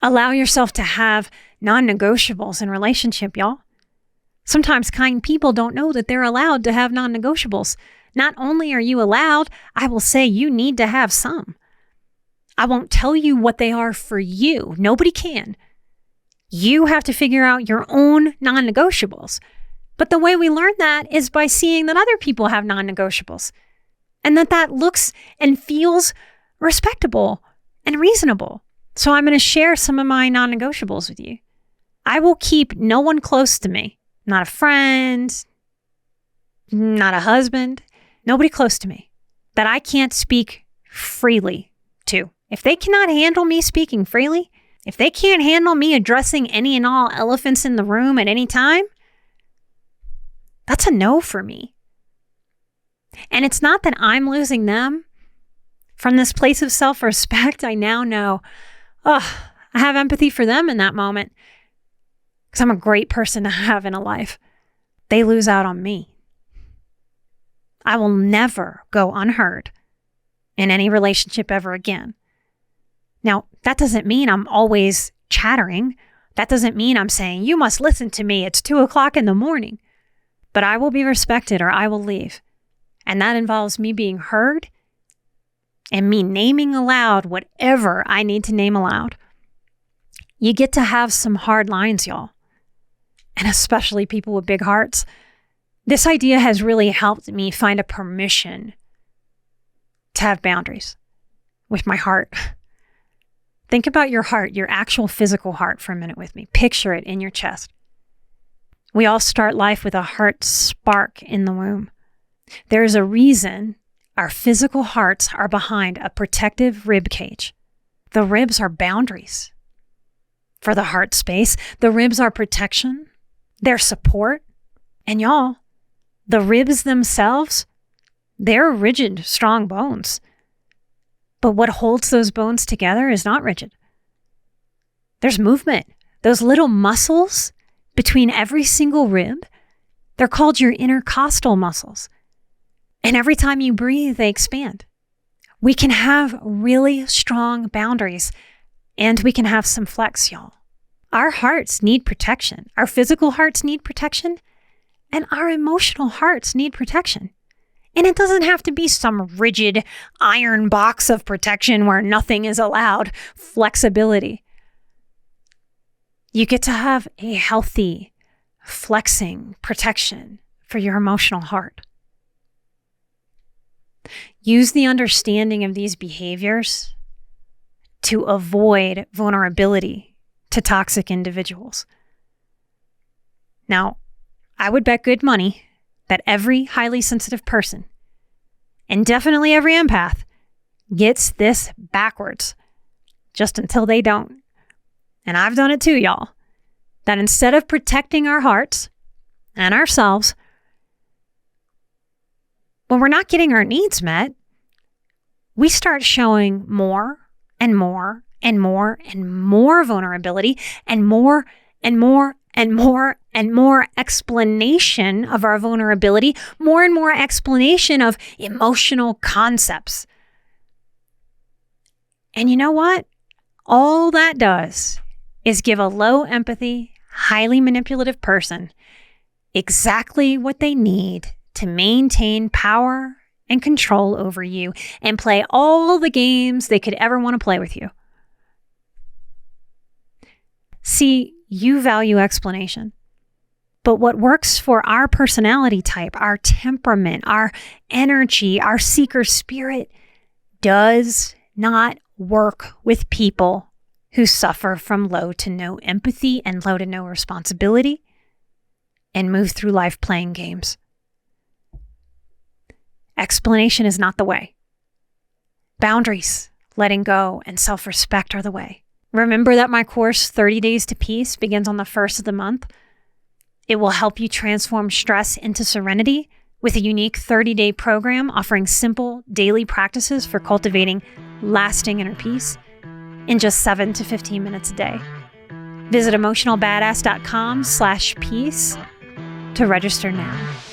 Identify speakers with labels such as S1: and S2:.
S1: Allow yourself to have non-negotiables in relationship, y'all. Sometimes kind people don't know that they're allowed to have non-negotiables. Not only are you allowed, I will say you need to have some. I won't tell you what they are for you. Nobody can. You have to figure out your own non-negotiables. But the way we learn that is by seeing that other people have non-negotiables and that looks and feels respectable and reasonable. So I'm going to share some of my non-negotiables with you. I will keep no one close to me. Not a friend, not a husband, nobody close to me that I can't speak freely to. If they cannot handle me speaking freely, if they can't handle me addressing any and all elephants in the room at any time, that's a no for me. And it's not that I'm losing them. From this place of self-respect, I now know, I have empathy for them in that moment because I'm a great person to have in a life. They lose out on me. I will never go unheard in any relationship ever again. Now, that doesn't mean I'm always chattering. That doesn't mean I'm saying, you must listen to me. It's 2:00 in the morning. But I will be respected or I will leave. And that involves me being heard and me naming aloud whatever I need to name aloud. You get to have some hard lines, y'all. And especially people with big hearts. This idea has really helped me find a permission to have boundaries with my heart. Think about your heart, your actual physical heart for a minute with me. Picture it in your chest. We all start life with a heart spark in the womb. There is a reason our physical hearts are behind a protective ribcage. The ribs are boundaries for the heart space. The ribs are protection. They're support. And y'all, the ribs themselves, they're rigid, strong bones. But what holds those bones together is not rigid. There's movement. Those little muscles between every single rib, they're called your intercostal muscles. And every time you breathe, they expand. We can have really strong boundaries and we can have some flex, y'all. Our hearts need protection. Our physical hearts need protection and our emotional hearts need protection. And it doesn't have to be some rigid iron box of protection where nothing is allowed. Flexibility. You get to have a healthy, flexing protection for your emotional heart. Use the understanding of these behaviors to avoid vulnerability to toxic individuals. Now, I would bet good money that every highly sensitive person, and definitely every empath, gets this backwards, just until they don't. And I've done it too, y'all. That instead of protecting our hearts and ourselves, when we're not getting our needs met, we start showing more and more and more and more vulnerability and more and more and more and more explanation of our vulnerability, more and more explanation of emotional concepts. And you know what? All that does is give a low empathy, highly manipulative person exactly what they need to maintain power and control over you and play all the games they could ever want to play with you. See, you value explanation. But what works for our personality type, our temperament, our energy, our seeker spirit does not work with people who suffer from low to no empathy and low to no responsibility and move through life playing games. Explanation is not the way. Boundaries, letting go, and self-respect are the way. Remember that my course, 30 Days to Peace, begins on the 1st of the month. It will help you transform stress into serenity with a unique 30-day program offering simple daily practices for cultivating lasting inner peace in just 7 to 15 minutes a day. Visit emotionalbadass.com/peace to register now.